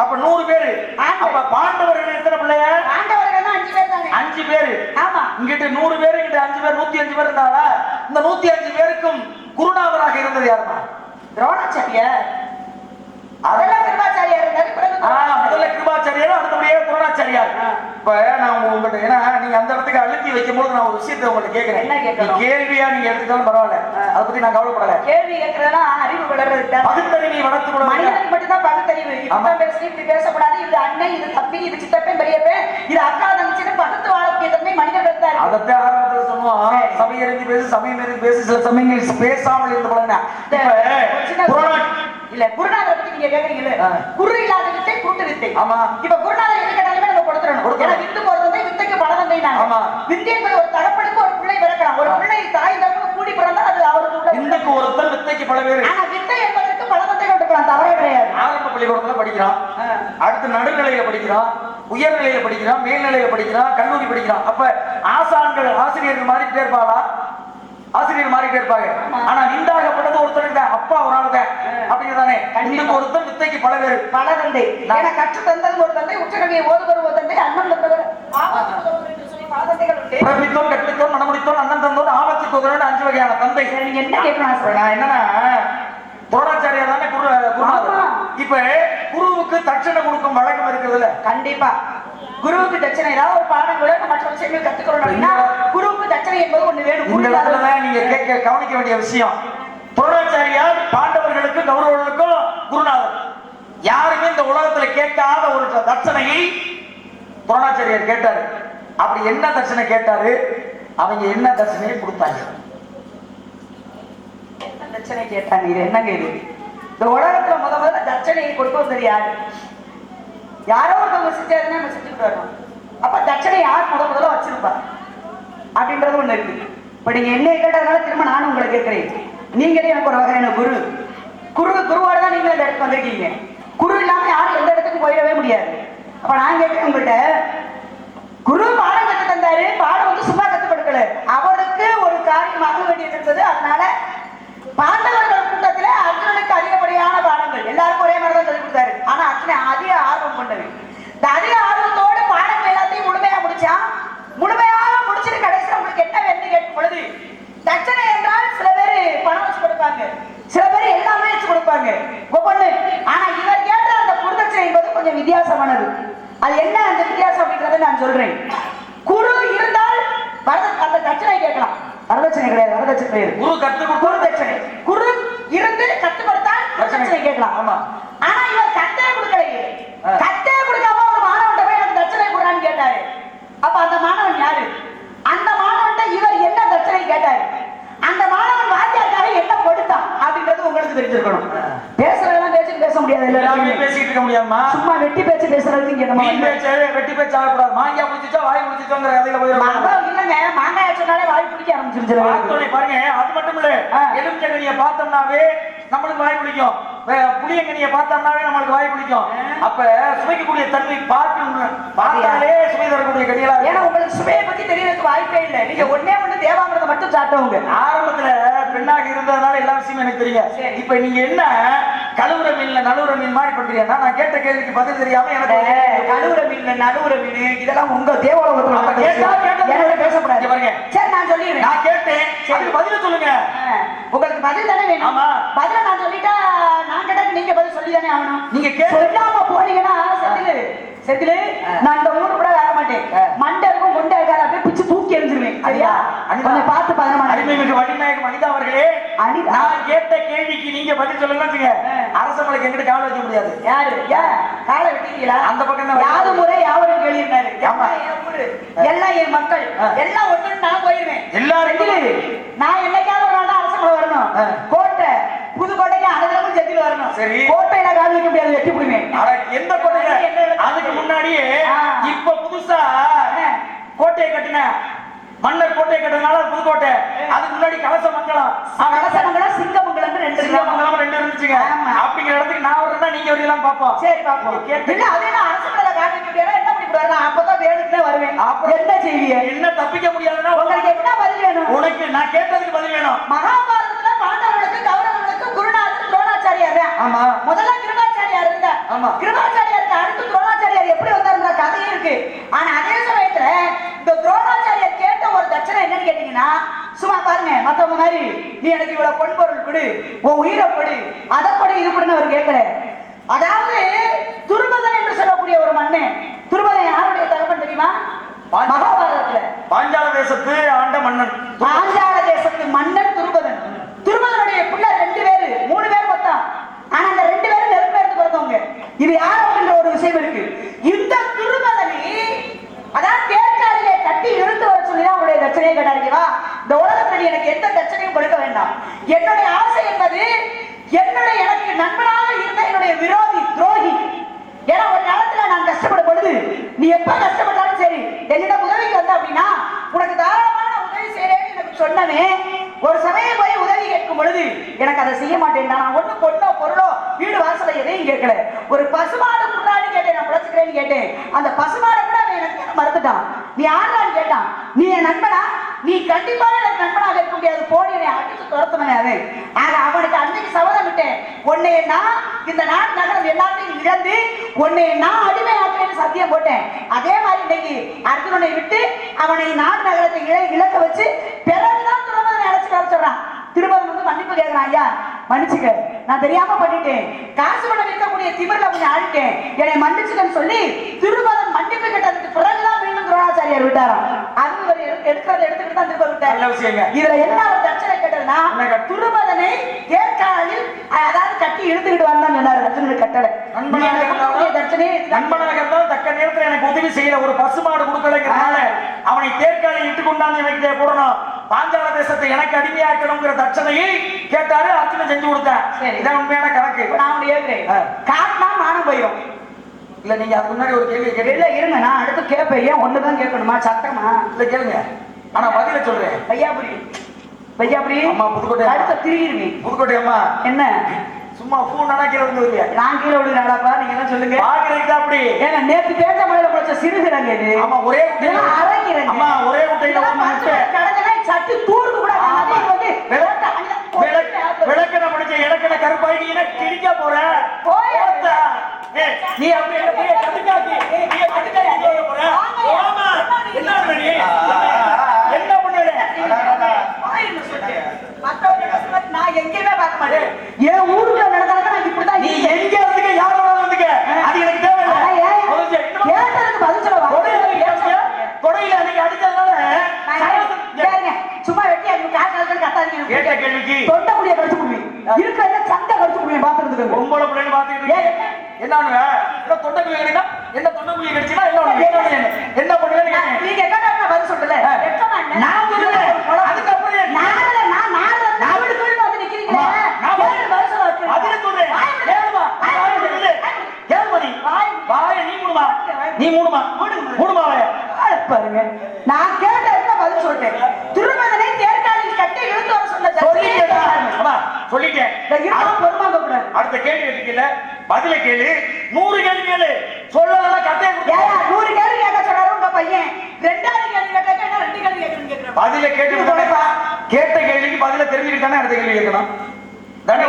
அப்ப 100 பேரு. அப்ப பாண்டவர்கள் எத்தனை பிள்ளைய? பாண்டவர்கள் 5 பேர் தானே. 5 பேரு. ஆமா. இங்கிட்ட 100 பேரு, இங்கிட்ட 5 பேர், 105 பேர் இருந்தாரா? இந்த 105 பேருக்கும் குருநாதராக இருந்தது யாருமா? துரோணாச்சாரியார். அதெல்லாம் கிருபாச்சாரியார் இருந்தாரு. முதல்ல கிருபாச்சாரியார், அடுத்தபடியே துரோணாச்சாரியார். இப்ப நான் உங்கள்கிட்ட, ஏன்னா நீங்க அந்த இடத்துக்கு அழுத்தி வைக்கும் போது நான் ஒரு விஷயத்தை உங்கள்கிட்ட கேட்கிறேன். என்ன கேட்கணும்? கேள்வியா நீங்க எடுத்துட்டாலும் பரவாயில்ல, அதை பத்தி நான் கவலைப்படல. கேள்வி கேட்கறதா அறிவு வளர்றது. பகுத்தறிவை வளர்த்து கூட மனிதனுக்கு மட்டும் தான் பகுத்தறிவு. இப்ப பேசி இப்படி பேசக்கூடாது. இது அண்ணன், இது தம்பி, இது சித்தப்பன், பெரியப்பன், இது அக்கா தங்கச்சின்னு பகுத்து வாழக்கூடிய தன்மை மனிதர்களுக்கு தான். அதத்தான் ஆரம்பத்துல சொன்னோம். சபையறிந்து பேசு, சமயம் இருந்து பேசு, சில சமயங்கள் பேசாமல் இருந்து பழகினா. இல்ல குருநாதரை பத்தி நீங்க கேக்குறீங்களே, குரு இல்லாத வித்தை குருட்டு வித்தை. ஆமா. இப்ப குருநாதர் எது கேட்டாலுமே நம்ம கொடுத்துறணும். ஏன்னா வித்து போறது வித்தைக்கு பலவந்தை. ஆமா. வித்தை என்பது ஒரு தகப்பனுக்கு ஒரு பிள்ளை பிறக்கலாம். ஒரு பிள்ளை தாய் தகப்பனுக்கு கூடி பிறந்தா அது அவருக்கு வித்துக்கு ஒருத்தர், வித்தைக்கு பல பேர். ஆனா வித்தை என்பதற்கு பலவந்தை கொடுக்கலாம், தவறே கிடையாது. ஆரம்ப பள்ளிக்கூடத்துல படிக்கிறான், அடுத்து நடுநிலையில படிக்கிறான், உயர்நிலையில படிக்கிறான், மேல்நிலையில படிக்கிறான், கல்லூரி படிக்கிறான். அப்ப ஆசான்கள், ஆசிரியர்கள் மாறிக்கிட்டே இருப்பாளா? ஆசிரியர் மாறிட்டே இருப்பாங்க. ஆனா விந்தாகப்பட்டது ஒருத்தருக்கு தான், அப்பா ஒரு ஆளு தான். அப்படிங்கிறதானே இன்னும் ஒருத்தர் வித்தைக்கு பல பேர், பல தந்தை. ஏன்னா கற்று தந்தது ஒரு தந்தை, உச்சகவியை ஓதுவர் ஒரு தந்தை, அண்ணன் தந்தவர் பல தந்தைகள் உண்டு. பிறப்பித்தோம், கற்பித்தோம், மனமுடித்தோம், அண்ணன் தந்தோம், ஆபத்துக்கு உதவின 5 வகையான தந்தை. நீங்க என்ன கேட்கணும்? நான் என்னன்னா, துரோணாச்சாரியார் தானே குருநாதர். இப்ப குருவுக்கு தட்சணை கொடுக்கும் வழக்கம் இருக்குதுல்ல? கண்டிப்பா. குருவுக்கு தட்சணை ஏதாவது ஒரு பாடங்களோ மற்ற விஷயங்கள் கத்துக்கணும் அப்படின்னா குருவுக்கு தட்சணை என்பது ஒண்ணு வேணும். இந்த இடத்துல நீங்க கவனிக்க வேண்டிய விஷயம், துரோணாச்சாரியார் பாண்டவர்களுக்கும் கௌரவர்களுக்கும் குருநாதர். யாருமே இந்த உலகத்துல கேட்காத ஒரு தட்சணையை துரோணாச்சாரியார் கேட்டாரு. அப்படி என்ன தட்சணை கேட்டாரு? அவங்க என்ன தட்சணையை கொடுத்தாங்க? என்ன தட்சணை கேட்டாங்க? இது என்னங்க இது? இந்த உலகத்துல முதல்ல தட்சணையை கொடுக்க வந்தது யாரு? யாரோ ஒருத்தவங்க செஞ்சாருன்னா நம்ம செஞ்சுட்டு வரணும். அப்ப தட்சணை யார் முதல்ல வச்சிருப்பா அப்படின்றது ஒண்ணு இருக்கு. இப்ப நீங்க என்ன கேட்டதுனால திரும்ப நானும் உங்களை கேட்கிறேன். நீங்களே எனக்கு ஒரு வகையான குரு. குருவோட தான் நீங்க இந்த இடத்துக்கு வந்திருக்கீங்க. குரு இல்லாம யாரும் எந்த இடத்துக்கும் போயிடவே முடியாது. அப்ப நான் கேட்கிறேன் உங்கள்கிட்ட, குரு பாடம் கத்து தந்தாரு. பாடம் வந்து சும்மா கத்து கொடுக்கல, அவருக்கு ஒரு காரியம் ஆக வேண்டியது இருந்தது. அதனால பாண்டவர்கள் கூட்டத்துல அர்ஜுனனுக்கு அதிகப்படியான பாடங்கள் எல்லாருக்கும் ஒரே மாதிரி தான் சொல்லி கொடுத்தாரு. ஆனா அர்ஜுனன் அதிக ஆர்வம் கொண்டது. இந்த அதிக ஆர்வத்தோடு பாடங்கள் எல்லாத்தையும் முழுமையா முடிச்சான். முழுமையாக முடிச்சுட்டு கடைசியில் உங்களுக்கு என்ன வேணும்னு கேட்கும் பொழுது, தட்சணை என்றால் சில பேர் பணம் வச்சு கொடுப்பாங்க, சில பேர் எல்லாமே வச்சு கொடுப்பாங்க ஒவ்வொன்று. ஆனா இவர் கேட்ட அந்த குருதட்சணை என்பது கொஞ்சம் வித்தியாசமானது. அது என்ன அந்த வித்தியாசம் அப்படின்றத நான் சொல்றேன். குரு இருந்தால் அந்த தட்சணை கேட்கலாம், வரதட்சணை கிடையாது. வரதட்சணை குரு குரு தட்சணை. குரு இருந்து கத்து கொடுத்தால் தட்சணை கேட்கலாம். ஆமா. ஆனா இவர் கத்தே கொடுக்கலையே. கத்தே கொடுக்காம ஒரு மாணவன் போய் எனக்கு தட்சணை கொடுறான்னு கேட்டாரு. அப்ப அந்த மாணவன் யாரு? அந்த மாணவன் இவர் என்ன தட்சணை கேட்டாரு, அந்த மாணவன் வாத்தியாருக்காக என்ன கொடுத்தான் அப்படின்றது உங்களுக்கு தெரிஞ்சிருக்கணும். பேசுறதெல்லாம் பேச்சு பேச முடியாது, எல்லாரும் பேசிட்டு இருக்க முடியாதுமா. சும்மா வெட்டி பேச்சு பேசுறதுக்கு இங்க நம்ம வெட்டி பேச்சு ஆகக்கூடாது. மாங்காய் புடிச்சிச்சா வாய் புடிச்சிச்சோங்கிற கதையில போயிடும். இல்லங்க, மாங்காய் சொன்னாலே வாய் பிடிக்க ஆரம்பிச்சிருச்சு. பாருங்க, அது மட்டும் இல்ல, எலுமிச்சங்கனியை பார்த்தோம்னாவே நம்மளுக்கு வாய் பிடிக்கும், புளியங்கனியை பார்த்தோம்னாவே நம்மளுக்கு வாய் பிடிக்கும். அப்ப சுவைக்கக்கூடிய தன்மை பார்த்தாலே சுவை தரக்கூடிய கனிகளா. ஏன்னா உங்களுக்கு சுவையை பத்தி தெரியறதுக்கு வாய்ப்பே இல்லை. நீங்க ஒன்னே ஒண்ணு தேவாமிரத்தை மட்டும் சாப்பிட்டவங்க. ஆரம்பத்துல பெண்ணாக இருந்ததுனால எல்லா விஷயமும் எனக்கு தெரியும். இப்ப நீங்க என்ன கழுவுற மீன்ல நழுவுற மீன் மாதிரி பண்றீங்கன்னா, நான் கேட்ட கேள்விக்கு பதில் தெரியாம எனக்கு கழுவுற மீன்ல நழுவுற மீன் இதெல்லாம் உங்க தேவாலயத்துல பேசப்படாது. பாருங்க, சரி நான் சொல்லிடுறேன். நான் கேட்டேன், அதுக்கு பதில் சொல்லுங்க. உங்களுக்கு பதில் தானே வேணும். ஆமா, பதில நான் சொல்லிட்டா நான் கேட்டா நீங்க பதில் சொல்லி தானே ஆகணும். நீங்க சொல்லாம போனீங்கன்னா செத்திலு நான் இந்த ஊரு கூட வர மாட்டேன். மண்டை இருக்கும் கொண்டை இருக்காது, அப்படியே பிச்சு தூக்கி எறிஞ்சிருவேன். சரியா? கொஞ்சம் பார்த்து பதினமாட்டேன். வடிநாயகம் அனிதா அவர்களே, நான் கேட்ட கேள்விக்கு நீங்க பதில் சொல்லலாம். அரச மலைக்கு எங்கிட்ட கால வைக்க முடியாது. யாரு காலை வெட்டிங்களா? அந்த பக்கம் தான் யாரு முறை யாவரும் கேள்வி. எல்லாம் என் மக்கள் எல்லாம் ஒண்ணு நான் போயிருவேன். எல்லாரும் நான் என்னைக்காவது ஒரு நாள் அரச மலை வரணும். கோட்டை புதுக்கோட்டைக்கு அனைவரும் செட்டில் வரணும். சரி, கோட்டையில கால் வைக்க முடியாது, வெட்டி விடுவேன். எந்த கோட்டையில? அதுக்கு முன்னாடியே இப்ப புதுசா கோட்டையை கட்டின மன்னர் கோட்டையை கட்டினால புதுக்கோட்டை. அதுக்கு முன்னாடி கலசமங்கலம் சிங்கமங்கலம் ரெண்டு இருந்துச்சுங்க. அப்படிங்கிற இடத்துக்கு நான் வரேன்னா நீங்க வரலாம் பாப்போம். சரி பாப்போம். இல்ல அதே அரசு மேல கால் வைக்க முடியாது, என்ன பண்ணி போறாங்க? அப்பதான் வேணுக்குனே வருவேன். அப்புறம் என்ன செய்வீங்க? என்ன தப்பிக்க முடியாதுன்னா உங்களுக்கு என்ன பதில் வேணும்? உனக்கு நான் கேட்டதுக்கு பதில் வேணும். மகாபாரதத்துல பாண்டவர்களுக்கு கௌரவர்களுக்கு குருநாதர் துரோணாச்சாரியார். ஆமா, முதல்ல கிருபாச்சாரியார் இருந்தார். ஆமா, கிருபாச்சாரியார் பொன்பொருள் கொடு, உன் உயிரை கொடு, அதை கொடு, இது கொடுன்னு அவர் கேட்கல. அதாவது துருபதன் என்று சொல்லக்கூடிய ஒரு மன்னன். துருபதன் யாருடைய தகவல் தெரியுமா? மகாபாரதத்துல பாஞ்சால தேசத்து ஆண்ட மன்னன். பாஞ்சால தேசத்து மன்னன் துருபதன். துருபதனுடைய பிள்ளை 2 பேரு 3 பேர் மொத்தம். ஆனா அந்த 2 பேரும் நெருப்பு எடுத்து பிறந்தவங்க. இது யார் அப்படின்ற ஒரு விஷயம் இருக்கு. இந்த துருபதனை அதான் தேர்காலிலே கட்டி இழுத்து வர சொல்லிதான் அவருடைய தட்சணையை கேட்டாருவா. இந்த உலகத்தில் எனக்கு எந்த தட்சணையும் கொடுக்க வேண்டாம். என்னுடைய ஆசை என்பது எனக்கு நண்பனாக இருந்த என்னுடைய விரோதி துரோகி. ஏன்னா ஒரு காலத்துல நான் கஷ்டப்படும் பொழுது நீ எப்ப கஷ்டப்பட்டாலும் சரி என்னிடம் உதவிக்கு வந்த அப்படின்னா உனக்கு தாராளமான உதவி செய்யறேன்னு எனக்கு சொன்னவே. ஒரு சமயம் போய் உதவி கேட்கும் பொழுது எனக்கு அதை செய்ய மாட்டேன். நான் ஒண்ணு பொண்ணோ பொருளோ வீடு வாசலை எதையும் கேட்கல. ஒரு பசுமாடு முன்னாடி கேட்டேன், நான் பிழைச்சுக்கிறேன்னு கேட்டேன். அந்த பசுமாடை கூட அவன் எனக்கு மறுத்துட்டான். நீ யாரான்னு கேட்டான். நீ என் நண்பனா? நீ கண்டிப்பாக எனக்கு நண்பனாக இருக்க முடியாது, போடி என்னை அடிச்சு துரத்துனேன். அவன் ஆக அவனுக்கு அன்னைக்கு சபதம் விட்டேன், உன்னை நான் இந்த நாடு நகரம் எல்லாத்தையும் இழந்து உன்னை நான் அடிமையாக்குறேன்னு சத்தியம் போட்டேன். அதே மாதிரி இன்னைக்கு அர்ஜுனனை விட்டு அவனை நாடு நகரத்தை இழக்க வச்சு பிறகுதான் துருபதனை அழைச்சு வர சொல்றான். திருபதன் வந்து மன்னிப்பு கேட்கிறான். ஐயா மன்னிச்சுக்க, நான் தெரியாம பண்ணிட்டேன், காசு பணம் விற்கக்கூடிய திமிர்ல கொஞ்சம் ஆடிட்டேன், என்னை மன்னிச்சுக்கன்னு சொல்லி திருபதன் மன்னிப்பு கேட்டதுக்கு பிறகுதான் மீண்டும் துரோணாச்சாரியார் விட்டாராம். அது ஒரு எடுத்துக்கிட்டு தான் திரும்ப விட்டார். இதுல என்ன ஒரு தட்சணை கேட்டதுன்னா துருபதனை தேர்காலில் அதாவது கட்டி இழுத்துக்கிட்டு வந்தான் சொன்னார் அர்ஜுனனுக்கு கட்டளை. நண்பனாக இருந்தாலும் தக்க நேரத்தில் எனக்கு உதவி செய்யல, ஒரு பசுமாடு கொடுக்கலைங்கிறதுனால அவனை தேர்காலில் இட்டு கொண்டாந்து எனக்கு போடணும், பாஞ்சால தேசத்தை எனக்கு அடிமையாக்கணுங்கிற தட்சணையை கேட்டாரு. அர்ஜுனன் செஞ்சு கொடுத்தேன். இதான் உண்மையான கணக்கு. நான் காட்டினா மானம் போயிடும். இல்ல நீங்க அதுக்கு முன்னாடி ஒரு கேள்வி கேட்கல. இருங்க, நான் அடுத்து கேட்பேன். ஏன் ஒண்ணுதான் கேட்கணுமா? சட்டமா? இல்ல கேளுங்க, ஆனா பதில சொல்றேன். பையாபுரி பையாபுரி அம்மா புதுக்கோட்டை. அடுத்த திரும்பிடுவேன். புதுக்கோட்டை அம்மா என்ன சும்மா பூனானா கீழே விழுந்துருவியா? நான் கீழே விழுகிறாடாப்பா, நீங்க என்ன சொல்லுங்க. பாக்குறீங்க அப்படி ஏங்க நேத்து பேச்ச மலையில குளிச்ச சிறுகிறாங்க இது. ஆமா ஒரே குட்டையில அரைக்கிறேங்க. அம்மா ஒரே குட்டையில ஒரு முட்டை கடந்தனை சட்டி தூர்ந்து கூட வந்து விளக்கன முடிச்ச இலக்கண கருப்பாய் நீ என்ன கிழிக்க போற? போய்டா நீ அப்படி என்ன போய் கடுக்காக்கி நீ கடுக்காக்கி போக போற? ஆமா என்ன பண்ணி என்ன பண்ணல? வாயின்னு சொல்லு. மத்தவங்க சொல்றது நான் எங்கேயுமே பார்க்க மாட்டேன். என் ஊருக்குள்ள நடந்தாலும் நான் இப்படிதான். நீ எங்க வந்துக்க யாரோட வந்துக்க அது எனக்கு தேவையில்லை. கேட்டதுக்கு பதில் சொல்ல கொடையில அன்னைக்கு அடிச்சதுனால சும்மா வெட்டி அது காசு கட்டாதீங்க. கேட்ட கேள்விக்கு தொண்டை முடிய கடிச்சு முடியும் இருக்கிறத சண்டை கடிச்சு முடியும். பாத்துறதுக்கு பொம்பளை பிள்ளைன்னு பாத்துக்கிட்டு என்னன்னு தொண்டை குழி கடினா என்ன தொண்டை குழி கடிச்சுன்னா என்ன பண்ணுவேன்னு நீங்க கேட்டா பதில் சொல்லல. நான் சொல்லல. அதுக்கப்புறம் நான் வந்து நிக்கிறீங்களே பதில் சொல்ல அதுல சொல்றேன். கேளுமா கேளுமா நீ வாய நீ மூடுமா நீ மூடுமா மூடுமா வாய பாருங்க. நான் கேட்டதுக்கு பதில் சொல்றேன். திருமதனை தேர்காலில் கட்டி இழுத்து வர சொன்ன சொல்லிட்டேன். அடுத்த கேள்வி கேட்கல, பதில கேளு. 100 கேள்வி கேளு. சொல்லலாம் கட்டையை 100 கேள்வி கேட்க சொன்னாரு உங்க பையன். 2வது கேள்வி கேட்க என்ன 2 கேள்வி கேட்கணும். பதில கேட்டு கேட்ட கேள்விக்கு பதில தெரிஞ்சுக்கிட்டு தானே அடுத்த கேள்வி கேட்கணும். நான்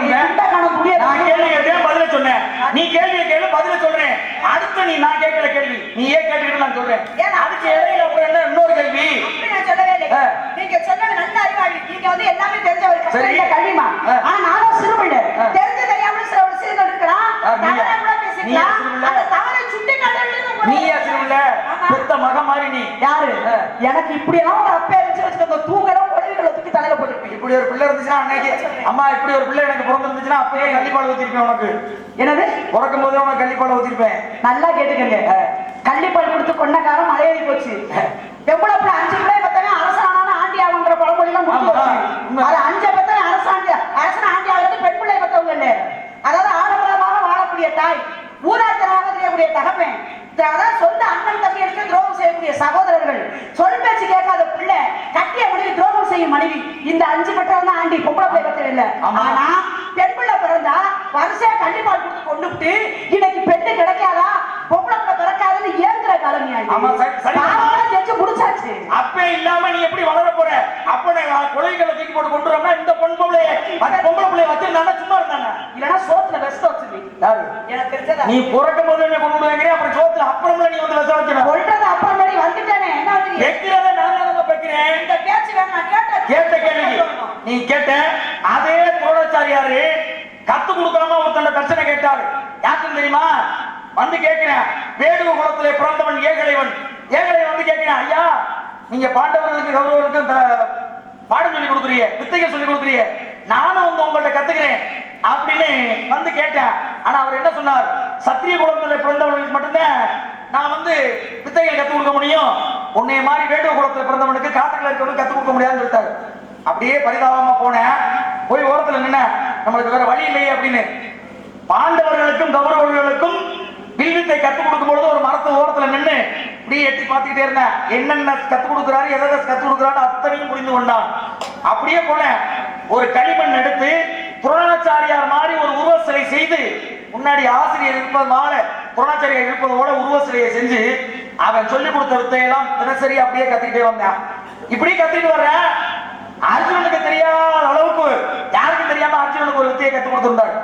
கேள்வி கேட்டேன் பதில சொன்னேன். நீ கேள்வியை கேளு பதில சொல்றேன். அடுத்து நான் கேட்கிற கேள்வி நீ ஏன் கேட்டுக்கிட்டு நான் சொல்றேன். அதுக்கு இடையில அப்புறம் என்ன இன்னொரு கேள்வி? நான் சொல்லவே இல்லை. நீங்க சொன்னது நல்ல அறிவாளி. நீங்க வந்து எல்லாமே தெரிஞ்சவர் கல்விமா. ஆனா நானும் சிறுபிள்ளை. தெரிஞ்சு தெரியாம சில விஷயங்கள் இருக்கலாம். தவறா கூட பேசிக்கலாம். அந்த தவறை சுட்டி காட்டவே நீ சிறுபிள்ளை பெத்த மக மாதிரி நீ யாரு? எனக்கு இப்படி எல்லாம் ஒரு அப்பே இருந்துச்சு வச்சுக்கோங்க. தூங்கலாம் கொடைகளை தூக்கி தலையில போட்டுருப்பேன். இப்படி ஒரு பிள்ளை இருந்துச்சுன்னா அன்னைக்கு அம்மா இப்படி ஒரு பிள்ளை எனக்கு பிறந்து இருந்துச்சுன்னா அப்பயே கள்ளிப்பால் ஊத்திருப்பேன். உனக்கு என்னது பிறக்கும் போதே உனக்கு கள்ளிப்பால் ஊத்திருப்பேன். நல்லா கேட்டுக்கங்க. கள்ளிப்பால் கொடுத்து கொண்டக்காரம் மலையேறி போச்சு. எவ்வளவு 5 பிள்ளை பத்தவன் அரசான ஆண்டி ஆகுங்கிற பழமொழி எல்லாம் முடிஞ்சு அது 5 பத்தவன் அரசன் ஆண்டி ஆகிறது பெண் பிள்ளை பத்தவங்க இல்ல. அதாவது ஆடம்பரமாக வாழக்கூடிய தாய், ஊராட்சமாக தெரியக்கூடிய தகப்பன், அதாவது சொந்த அண்ணன் தம்பிகளுக்கு துரோகம் செய்யக்கூடிய சகோதரர்கள், சொல் பேச்சு கேட்காத பிள்ளை, கட்டிய முடிவு துரோகம் செய்யும் மனைவி. இந்த 5 பெற்றவங்க ஆண்டி பொம்பளை பிள்ளை பத்தவ இல்ல. ஆனா பெண் பிள்ளை பிறந்தா வரிசையா கள்ளிப்பால் கொடுத்து கொண்டு விட்டு இன்னைக்கு பெண்ணு கிடைக்காதா பொம்பளை பிள்ளை பிறக்காதுன்னு ஏங்குற காலனியா தெரிஞ்சு முடிச்சாச்சு. அப்பே இல்லாம நீ எப்படி வளர போற? அப்ப குழந்தைகளை தூக்கி போட்டு கொண்டு வரோம்னா இந்த பொம்பளை பிள்ளைய வச்சிருந்தாங்க சும்மா இருந்தாங்க. இல்லன்னா சோத்துல வெஸ்ட் வச்சிருக்கீங்க. எனக்கு தெரிஞ்சதா நீ பிறக்கும் போது என்ன கொண்டு விடுவாங்க. அப்புறம் சோத்துல அப்புறம்ல நீ வந்து வெஸ்ட் வச்சிருக்க சொல்றது அப்புறம் வந்துட்டேனே என்ன வந்து வைக்கிறத நான் தான் வைக்கிறேன். இந்த பேச்சு வேணா கேட்ட கேள்வி நீ கேட்ட அதே துரோணாச்சாரியாரு கத்து கொடுக்காம ஒருத்தன் தட்சணை கேட்டாரு. யாருக்கும் தெரியுமா? வந்து கேட்கிறேன், வேடுவ குலத்திலே பிறந்தவன் ஏகலைவன். ஏகலைவன் வந்து கேட்கிறேன், ஐயா நீங்க பாண்டவர்களுக்கு கௌரவர்களுக்கும் பாடம் சொல்லி கொடுக்குறீங்க, வித்தைகள் சொல்லி கொடுக்குறீங்க, நானும் வந்து உங்கள்ட்ட கத்துக்கிறேன் அப்படின்னு வந்து கேட்டேன். ஆனா அவர் என்ன சொன்னார்? சத்திரிய குலத்திலே பிறந்தவர்களுக்கு மட்டும்தான் நான் வந்து வித்தைகள் கத்துக் கொடுக்க முடியும், உன்னைய மாதிரி வேடுவ குலத்துல பிறந்தவனுக்கு காட்டுல இருக்கவனுக்கு கத்துக் கொடுக்க முடியாதுன்னு சொல்லிட்டாரு. அப்படியே பரிதாபமா போனேன், போய் ஓரத்துல நின்ன, நம்மளுக்கு வேற வழி இல்லையே அப்படின்னு. பாண்டவர்களுக்கும் கௌரவர்களுக்கும் வில்வித்தை கத்துக் கொடுக்கும் பொழுது ஒரு மரத்து ஓரத்துல நின்று இப்படியே எட்டி பார்த்துக்கிட்டே இருந்தேன். என்னென்ன கத்துக் கொடுக்குறாரு, எதை கத்துக் கொடுக்குறாரு அத்தனையும் புரிந்து கொண்டான். அப்படியே போனேன், ஒரு களிமண் எடுத்து துரோணாச்சாரியார் மாதிரி ஒரு உருவ சிலை செய்து, முன்னாடி ஆசிரியர் இருப்பதுனால துரோணாச்சாரியார் இருப்பதோட உருவ சிலையை செஞ்சு அவன் சொல்லிக் கொடுத்த வித்தையெல்லாம் தினசரி அப்படியே கத்துக்கிட்டே வந்தேன். இப்படி கத்துக்கிட்டு வர்றேன். அர்ஜுனனுக்கு தெரியாத அளவுக்கு, யாருக்கும் தெரியாம அர்ஜுனனுக்கு ஒரு வித்தையை கத்துக் கொடுத்திருந்தார்.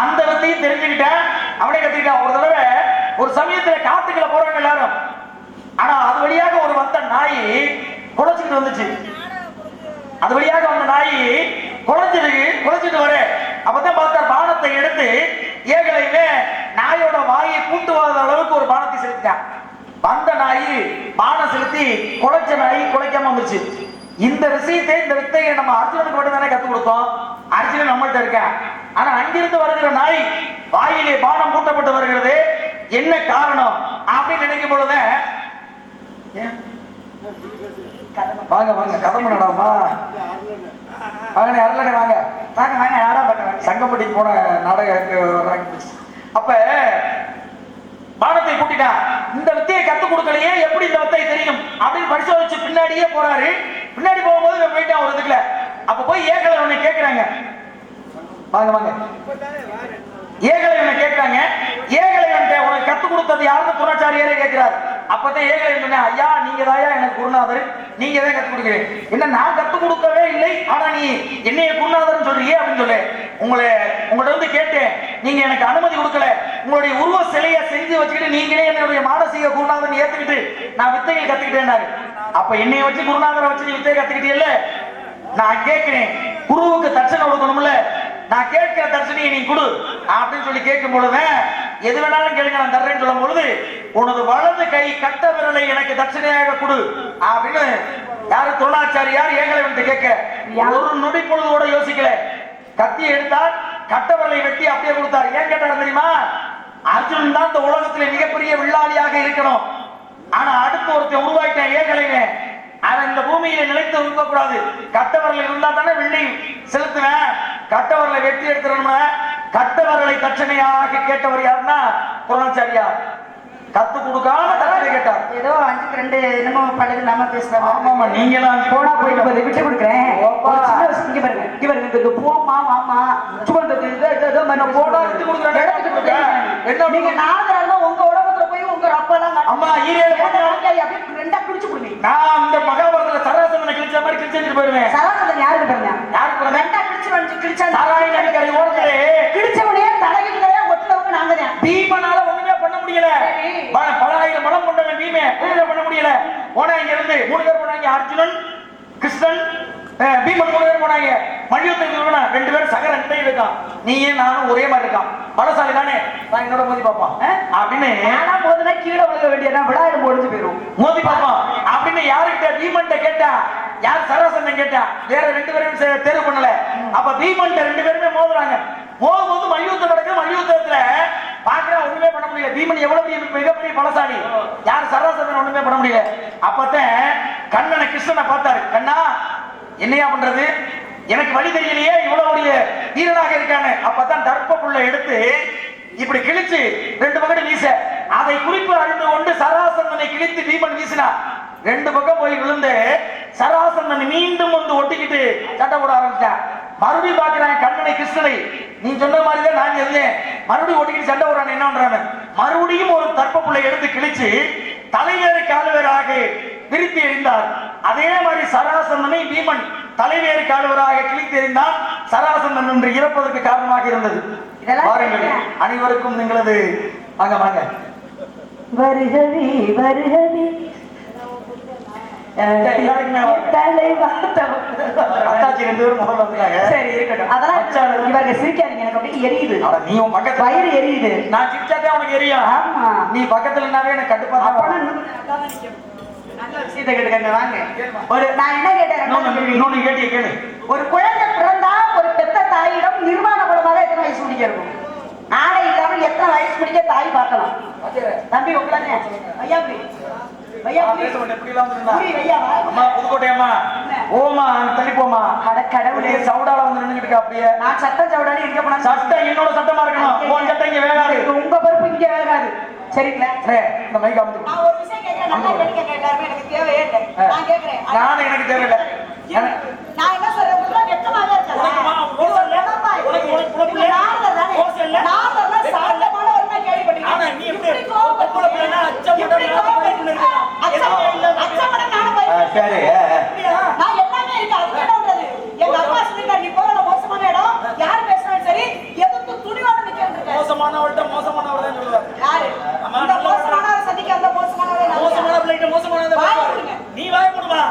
அந்த வித்தையும் தெரிஞ்சுக்கிட்டேன், அவனே கத்துக்கிட்டான். ஒரு தடவை ஒரு சமயத்துல காட்டுக்குள்ள போறாங்க எல்லாரும். ஆனா அது வழியாக ஒரு வந்த நாய் குலைச்சிட்டு வந்துச்சு. அது வழியாக வந்த நாய் குலைச்சிட்டு வர, அப்பதான் பார்த்தார், பானத்தை எடுத்து ஏகலையுமே நாயோட வாயை கூட்டுவாத அளவுக்கு ஒரு பானத்தை செலுத்திட்டான். வந்த நாய் பானம் செலுத்தி குலைச்ச நாய் குலைக்காம வந்துச்சு. இந்த விஷயத்தை, இந்த வித்தையை நம்ம அர்ஜுனனுக்கு மட்டும் தானே கத்துக் கொடுத்தோம், அர்ஜுனன் நம்மள்ட்ட இருக்க. ஆனா அங்கிருந்து வருகிற நாய் வாயிலே பானம் கூட்டப்பட்டு வருகிறது, என்ன காரணம் அப்படின்னு நினைக்கும் பொழுது, வாங்க வாங்க கதம்பு நடாமா, வாங்க அருளனை வாங்க வாங்க வாங்க நாடகம் சங்கப்பட்டிக்கு போன நாடகம். அப்ப பானத்தை கூட்டிட்டான். இந்த வித்தையை கத்துக் கொடுக்கலையே, எப்படி இந்த வித்தை தெரியும் அப்படின்னு பரிசோதிச்சு பின்னாடியே போறாரு. பின்னாடி போகும்போது போயிட்டான் ஒரு இதுக்குல. அப்ப போய் ஏகலைவனை கேட்கிறாங்க, வாங்க வாங்க ஏகலைவனை கேட்கிறாங்க. ஏகலைவன் உனக்கு கத்துக் கொடுத்தது யாருன்னு துரோணாச்சாரியாரே கேட்கிறாரு. அப்பதான் ஏகலைவன் சொன்ன, ஐயா நீங்க தாயா எனக்கு குருநாதர், நீங்க தான் கத்துக் கொடுக்கிறேன். என்ன நான் கத்துக் கொடுக்கவே இல்லை, ஆனா நீ என்னைய குருநாதர்னு சொல்றீங்க அப்படின்னு சொல்லு. உங்கள்ட்ட வந்து கேட்டேன், நீங்க எனக்கு அனுமதி கொடுக்கல, உங்களுடைய உருவ சிலையை செஞ்சு வச்சுக்கிட்டு நீங்களே என்னுடைய மானசீக குருநாதன் ஏத்துக்கிட்டு நான் வித்தைகள் கத்துக்கிட்டேன்னாரு. அப்ப என்னைய வச்சு குருநாதரை வச்சு நீ வித்தையை கத்துக்கிட்டே. நான் கேட்கிறேன், குருவுக்கு தட்சணை கொடுக்கணும்ல, நான் கேட்கிற தட்சணையை நீ கொடு அப்படின்னு சொல்லி கேட்கும் பொழுது, எது வேணாலும் கேளுங்க நான் தர்றேன்னு சொல்லும் பொழுது, உனது வலது கை கட்ட விரலை எனக்கு தட்சணையாக கொடு அப்படின்னு யாரு துரோணாச்சாரியார் ஏகலைவன் கேட்க, ஒரு நொடி பொழுதோட யோசிக்கல, கத்தியை எடுத்தார், கட்ட விரலை வெட்டி அப்படியே கொடுத்தார். ஏன் கேட்டாரு தெரியுமா? அர்ஜுனன் தான் இந்த உலகத்திலே மிகப்பெரிய வில்லாளியாக இருக்கணும், ஆனா அடுத்து ஒருத்தன் உருவாக்கிட்டேன் ஏகலைவன், அவன் இந்த பூமியில நிலைத்து இருக்கக்கூடாது, கட்டவரல் இருந்தா தானே வெள்ளி செலுத்துவேன், கட்டவரலை வெட்டி எடுத்துறோம்னா கட்டவரலை தட்சணையாக கேட்டவர் யாருன்னா துரோணாச்சாரியார். கத்து கொடுக்காம தட்சணை கேட்டார். ஏதோ 5க்கு 2 என்னமோ பழகு நாம பேசுறோம். ஆமாமா, நீங்க எல்லாம் போனா போயிட்டு விட்டு கொடுக்குறேன். இங்க பாருங்க, இங்க பாருங்க, இந்த போமா மாமா சும்மா போனா விட்டு கொடுக்குறேன். என்ன நீங்க நாதரா உங்க உலகத்துல போய் உங்க அப்பெல்லாம் அம்மா ஈரேல அப்படியே ரெண்டா கிழிச்சு கொடுங்க. நான் இந்த மகாபாரதத்துல சராசந்தனை கிழிச்ச மாதிரி கிழிச்சிட்டு போயிருவேன். சராசந்தன் யாருக்கு பாருங்க, யாருக்கு ரெண்டா கிழிச்சு கிழிச்சா நாராயண நதிக்கரை ஓரத்திலே கிழிச்சவனே தலையிலே ஒட்டுறவங்க நாங்க தான். பீமனால ஒண்ணுமே பண்ண முடியல, பல ஆயிரம் பலம் கொண்டவன் பீமே ஒண்ணுமே பண்ண முடியல. போனா இங்க இருந்து 3 பேர் போனாங்க, அர்ஜுனன் கிருஷ்ணன் பீமன் 3 பேர் போனாங்க. மல்யுத்தத்துக்கு 2 பேரும் சகர 2 இருக்கான், நீயே நானும் ஒரே மாதிரி இருக்கான், பலசாலி தானே, நான் என்னோட மோதி பார்ப்பான் அப்படின்னு போதுனா கீழே விழுக வேண்டியதான், விடாயிரம் முடிஞ்சு போயிடும், மோதி பார்ப்பான் அப்படின்னு யாருக்கிட்ட பீமன்ட்ட கேட்டா, யார் சராசந்தன் கேட்டா, வேற 2 பேரும் தேர்வு பண்ணல. அப்ப பீமன்ட்ட 2 பேருமே மோதுறாங்க. மோதும்போது மல்யுத்தம் நடக்குது. மல்யுத்தத்துல பாக்குற ஒண்ணுமே பண்ண முடியல, பீமன் எவ்வளவு மிகப்பெரிய பலசாலி, யார் சராசந்தன் ஒண்ணுமே பண்ண முடியல. அப்பதான் கண்ணனை கிருஷ்ணனை பார்த்தாரு, கண்ணா என்னையா பண்றது, எனக்கு வழி தெரியலையே, இவ்வளவு வீரனாக இருக்கானு. அப்பதான் தர்ப்பப்புள்ள எடுத்து இப்படி கிழிச்சு 2 பக்கம் வீச, அதை குறிப்பு அறிந்து கொண்டு சராசந்தனை கிழித்து பீமன் வீசினா, 2 பக்கம் போய் விழுந்து சராசந்தன் மீண்டும் வந்து ஒட்டிக்கிட்டு சண்டை போட ஆரம்பிச்சான். மறுபடியும் பாக்குறான் கண்ணனை கிருஷ்ணனை, நீ சொன்ன மாதிரிதான் நான் இருந்தேன், மறுபடியும் ஒட்டிக்கிட்டு சண்டை போடுறான். என்ன பண்றாங்க, மறுபடியும் ஒரு தர்ப்பப்புள்ள எடுத்து கிழிச்சு தலைவேறு கால்வேறாக விரித்து எறிந்தார். அதே மாதிரி சராசந்தனை பீமன் தலைவேறு கால்வராக கிழித்து எறிந்தான். சராசந்தன் என்று இறப்பதற்கு காரணமாக இருந்தது. பாருங்கள், அனைவருக்கும் நீங்களது வாங்க வாங்க வருகவே வருகவே அத்தாச்சி 2 பேரும் முதல்ல வந்துட்டாங்க. சரி இருக்கட்டும். அதெல்லாம் இவங்க சிரிக்காதீங்க, எனக்கு அப்படியே எரியுது. நீ உன் பக்கத்துல வயிறு எரியுது. நான் சிரிச்சாதே உனக்கு எரியும். ஆமா, நீ பக்கத்துல இருந்தாவே எனக்கு கடுப்பா தான் வரும். நல்ல விஷயத்தை கேட்டுக்கங்க வாங்க. ஒரு நான் என்ன கேட்டேன், இன்னொன்னு கேட்டிய கேளு. ஒரு குழந்தை பிறந்தா ஒரு பெத்த தாயிடம் நிர்வாண குலமாக எத்தனை வயசு முடிக்க இருக்கும்? ஆடை இல்லாமல் எத்தனை வயசு முடிக்க தாய் பார்க்கலாம்? தம்பி உட்காந்து ஐயா புதுக்கோட்டை அம்மா ஓமா தள்ளி போமா. அட கடவுளே, சவுடால வந்து நின்னுட்டு அப்படியே. நான் சட்டம் சவுடாலே இருக்க போனா சட்டம் என்னோட சட்டமா இருக்கணும். உன் சட்டம் இங்க வேகாது, உங்க பொறுப்பு இங்க வேகாது. சரிங்களா? இந்த மைக் அமுத்து. நான் ஒரு விஷயம் கேக்குறேன், நல்லா கேளுங்க. எல்லாரும் எனக்கு தேவையே இல்லை. நான் கேக்குறேன். நானும் எனக்கு தேவையில்லை. நான் என்ன சொல்றேன், உங்களுக்கு வெட்கமாக இருக்கா? உனக்கு நார்ல தானே நார்ல சாந்தமான ஒரு கேள்விப்பட்டீங்க. ஆனா நீ எப்படி கோபப்பட பிள்ளனா அச்சமட நானும் போய் சரி நான் எல்லாமே இருக்கு. அது என்னன்றது எங்க அப்பா சொல்லிட்டாரு, நீ போற மோசமான இடம், யார் பேசினாலும் சரி எதுக்கு துணிவோட நிக்கணும். மோசமானவள்ட்ட மோசமானவள் தான் சொல்லுவார். யாரு அந்த மோசமானவரை சந்திக்க அந்த மோசமானவரை மோசமான பிள்ளைகிட்ட மோசமானவதை வாய் நீ வாய் போடுமா?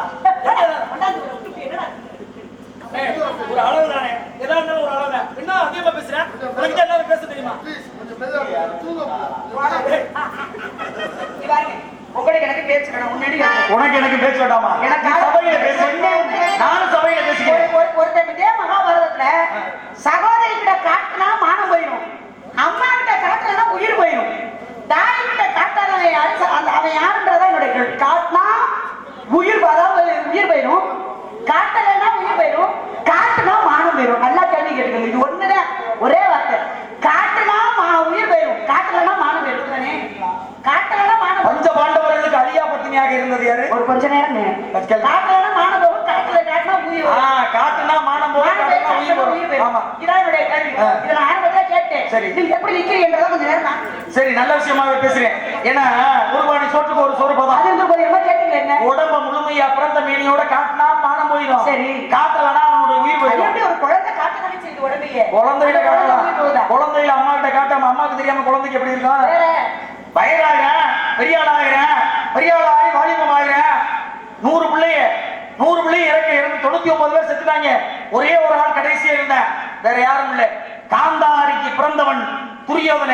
ஒரு அளவு தானே, ஏதா இருந்தாலும் ஒரு அளவு தான். என்ன அதிகமா பேசுறேன், உனக்கு தான் எல்லாரும் பேச தெரியுமா? உங்களுக்கு எனக்கு பேசுறேன், முன்னாடி உனக்கு எனக்கு பேச வேண்டாமா? எனக்கு சபையில பேச, நானும் சபையில பேசுகிறேன். ஒருத்தர் இதே மகாபாரதத்துல சகோதரி கிட்ட காட்டுனா மானம் போயிடும், அம்மா கிட்ட காட்டுனா உயிர் போயிடும், தாய் கிட்ட காட்டாதவன் அவன் யாருன்றதான் என்னுடைய கேள்வி. காட்டினா உயிர், அதாவது உயிர் போயிடும், காட்டலைன்னா உயிர் போயிடும், காட்டுனா மானம் போயிடும். நல்லா கேள்வி கேட்டுக்கணும். இது ஒண்ணுதான், ஒரே வார்த்தை. காட்டுனா உயிர் போயிடும், காட்டலைன்னா மானம் போயிடும் தானே. காட்டலைன்னா மானம். பஞ்ச பாண்டவர்களுக்கு அழியா பத்தினியாக இருந்தது யாரு? ஒரு கொஞ்ச நேரம் காட்டலைன்னா மானம் போகும், காட்டுனா உயிர். காட்டுனா மானம் போகும், காட்டுனா உயிர் போகும். ஆமா, இதான் என்னுடைய கேள்வி. இதை நான் ஆரம்பத்துல கேட்டேன். சரி, நீங்க எப்படி நிக்கிறீங்கன்றத கொஞ்சம் நேரம் தான். சரி, நல்ல விஷயமாவே பேசுறேன். ஏன்னா ஒரு வாடி சோற்றுக்கு ஒரு சோறு பதம். அது வந்து கொஞ்சம் கேட்டீங்க என்ன? உடம்ப முழுமையா பிறந்த மேனியோட காட்டினா மானம் போயிடும். சரி, காட்டலனா அவனுடைய உயிர் போயிடும். எப்படி ஒரு குழந்தை காட்டதானே செய்யுது உடம்பையே? குழந்தையில காட்டலாம், குழந்தையில அம்மா கிட்ட காட்டாம அம்மாவுக்கு தெரியாம குழந்தைக்கு எப்படி இருக்கும்? வயதாகிறேன், பெரிய ஆளாகிறேன், பெரிய ஆளாகி வாலிபம் ஆகிறேன், 100 பிள்ளைய இறந்து 99 பேர் செத்துட்டாங்க. ஒரே ஒரு ஆள் கடைசியா இருந்தேன், வேற யாரும் இல்லை. காந்தாரிக்கு பிறந்தவன் துரியோதன.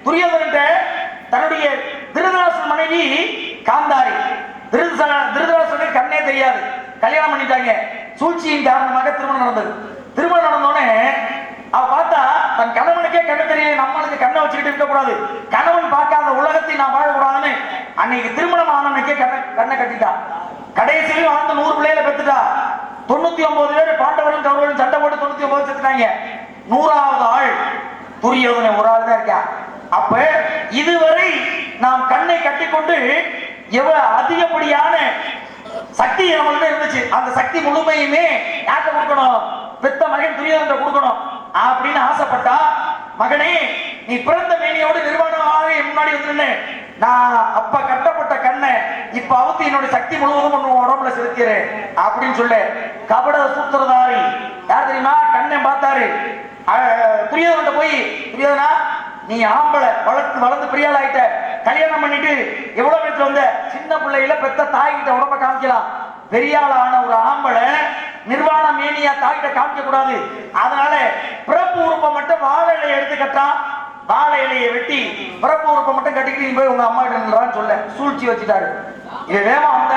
துரியோதன தன்னுடைய திருதராசன் மனைவி காந்தாரி. திருதராசனுக்கு கண்ணே தெரியாது, கல்யாணம் பண்ணிட்டாங்க. சூழ்ச்சியின் காரணமாக திருமணம் நடந்தது. திருமணம் நடந்தோடனே அவ பார்த்தா தன் கணவனுக்கே கண்ணு தெரியல, நம்மளுக்கு கண்ணை வச்சுக்கிட்டு இருக்கக்கூடாது, கணவன் பார்க்காத உலகத்தை நான் வாழக்கூடாதுன்னு அன்னைக்கு திருமணம் ஆனன்னைக்கே கண்ணை கட்டிட்டா. கடைசியில் வாழ்ந்து 100 பிள்ளைகளை பெற்றுட்டா. 99 பேர் பாண்டவர்களும் கௌரவர்களும் சண்டை போட்டு 99 செத்துட்டாங்க. 100வது ஆள் துரியோதனை ஒரு ஆள் தான் இருக்கா. அப்ப இதுவரை நாம் கண்ணை கட்டிக்கொண்டு எவ்வளவு அதிகப்படியான சக்தி நம்மள்ட்ட இருந்துச்சு. அந்த சக்தி முழுமையுமே யார்கிட்ட கொடுக்கணும்? பெத்த மகன் துரியோதனை கொடுக்கணும் அப்படின்னு ஆசைப்பட்டா, மகனே நீ பிறந்த மேனியோடு நிர்வாணமாக முன்னாடி வந்து நான் அப்ப கட்டப்பட்ட கண்ணை இப்ப அவுத்து என்னோட சக்தி முழுவதும் உடம்புல செலுத்திடுறேன் அப்படின்னு சொல்லு. கபட சூத்திரதாரி யார் தெரியுமா? கண்ணை பார்த்தாரு துரியோதன போய், துரியோதனா நீ ஆம்பளை வளர்ந்து பெரியாள் ஆயிட்ட, கல்யாணம் பண்ணிட்டு எவ்வளவு பேருக்கு வந்த, சின்ன பிள்ளையில பெத்த தாய்கிட்ட உடம்ப காமிக்கலாம். பெரியாள் ஆன ஒரு ஆம்பளை நிர்வாண மேனியா தாய்கிட்ட காமிக்க கூடாது. அதனால பிறப்பு உறுப்பை மட்டும் வாழை இலையை எடுத்து கட்டான். வாழை இலையை வெட்டி பிறப்பு உறுப்பை மட்டும் கட்டிக்கிட்டு நீ போய் உங்க அம்மா கிட்ட சொல்ல சூழ்ச்சி வச்சுட்டாரு. இது வேமா வந்த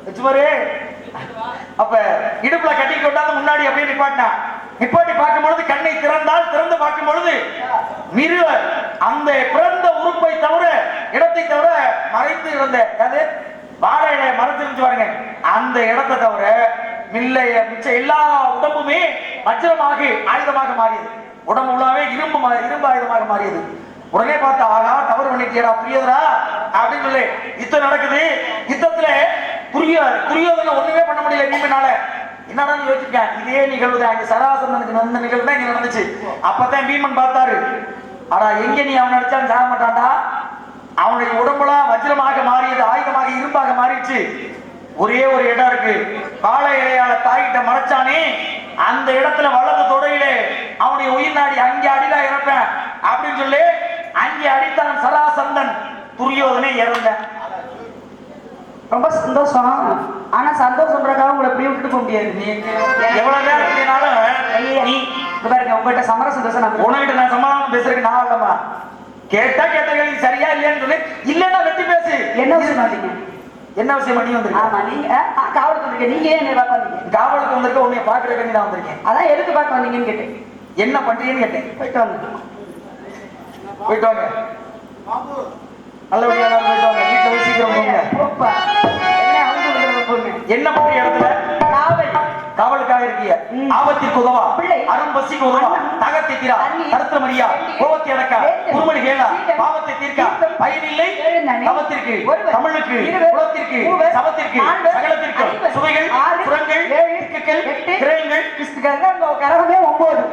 வச்சுமாரு. அப்ப இடுப்புல கட்டி கொண்டாந்து முன்னாடி அப்படியே நிப்பாட்டி பார்க்கும் பொழுது கண்ணை திறந்து பார்க்கும் பொழுது அந்த பிறந்த உறுப்பை தவிர இடத்தை தவிர மறைந்து இருந்த அது வாழை இலையை மறைச்சிருந்து பாருங்க, அந்த இடத்தை தவிர மிச்ச எல்லா உடம்புமே வஜ்ரமாக ஆயுதமாக மாறியது. உடம்பு உள்ளாவே இரும்பு ஆயுதமாக மாறியது. உடனே பார்த்தா ஆகா தவறு பண்ணிட்டியடா துரியோதனா அப்படின்னு சொல்லி யுத்தம் நடக்குது. யுத்தத்துல துரியோதனை ஒண்ணுமே பண்ண முடியல பீமனால. என்னடா யோசிச்சிருக்கேன், இதே நிகழ்வு தான் இங்க சராசந்தனுக்கு அந்த நிகழ்வு தான் இங்க நடந்துச்சு. அப்பதான் பீமன் பார்த்தாரு, ஆனா எங்க நீ அவன் அடிச்சாலும் சாக மாட்டான்டா, அவனுடைய உடம்புலாம் வஜ்ரமாக மாறியது, ஆயுதமாக இரும்பாக மாறிடுச்சு. ஒரே ஒரு இடம் இருக்கு, வாழை இலையால தாய்கிட்ட மறைச்சானே அந்த இடத்துல வலது தொடையிலே அவனுடைய உயிர் நாடி அங்கே அடிலா இறப்பேன் அப்படின்னு சொல்லி அங்கே அடித்தான் சராசந்தன். துரியோதனை இறந்த ரொம்ப சந்தோஷம். ஆனா சந்தோஷம்ன்றக்காக உங்களை இப்படி விட்டுட்டு போக முடியாது. நீ எவ்வளவு நேரம் இல்லைனாலும் நீ இங்க பாருங்க, உங்கள்கிட்ட சமரசம் பேச நான் உனகிட்ட நான் சமாதானம் பேசுறதுக்கு நான் இல்லம்மா. கேட்டா கேட்ட கேள்வி சரியா இல்லையான்னு சொல்லி இல்லன்னா வெட்டி பேசு. என்ன விஷயம் மாட்டீங்க? என்ன விஷயம் பண்ணி வந்திருக்க? ஆமா, நீங்க காவலுக்கு வந்திருக்கீங்க. நீங்க ஏன் என்னை பார்க்க வந்தீங்க? காவலுக்கு வந்திருக்க உன்னை பாக்குறதுக்கு நான் வந்திருக்கேன். அதான் எதுக்கு பார்க்க வந்தீங்கன்னு கேட்டேன். என்ன பண்றீங்கன்னு கேட்டேன். போயிட்டு வாங்க. போயிட்டு வாங்க. நல்லபடியா எல்லாரும் போயிட்டு வாங்க. வீட்டுல போய் சீக்கிரம் போங்க. போப்பா. என்ன அவங்க விடுறத போங்க. என்ன பண்ற இடத்துல காவல். காவலுக்காக இருக்கிய ஆபத்திற்கு உதவா, பிள்ளை. அறம்பசிக்கு உதவா, தகத்தை தீரா, கருத்து மரியா, கோபத்தை அடக்கா, குருமணி கேளா, பாவத்தை தீர்க்கா, பயனில்லை தவத்திற்கு, தமிழுக்கு, குலத்திற்கு, சபத்திற்கு, சகலத்திற்கு, சுவைகள், சுரங்கள், திக்குகள், கிரகங்கள், கரகமே 9.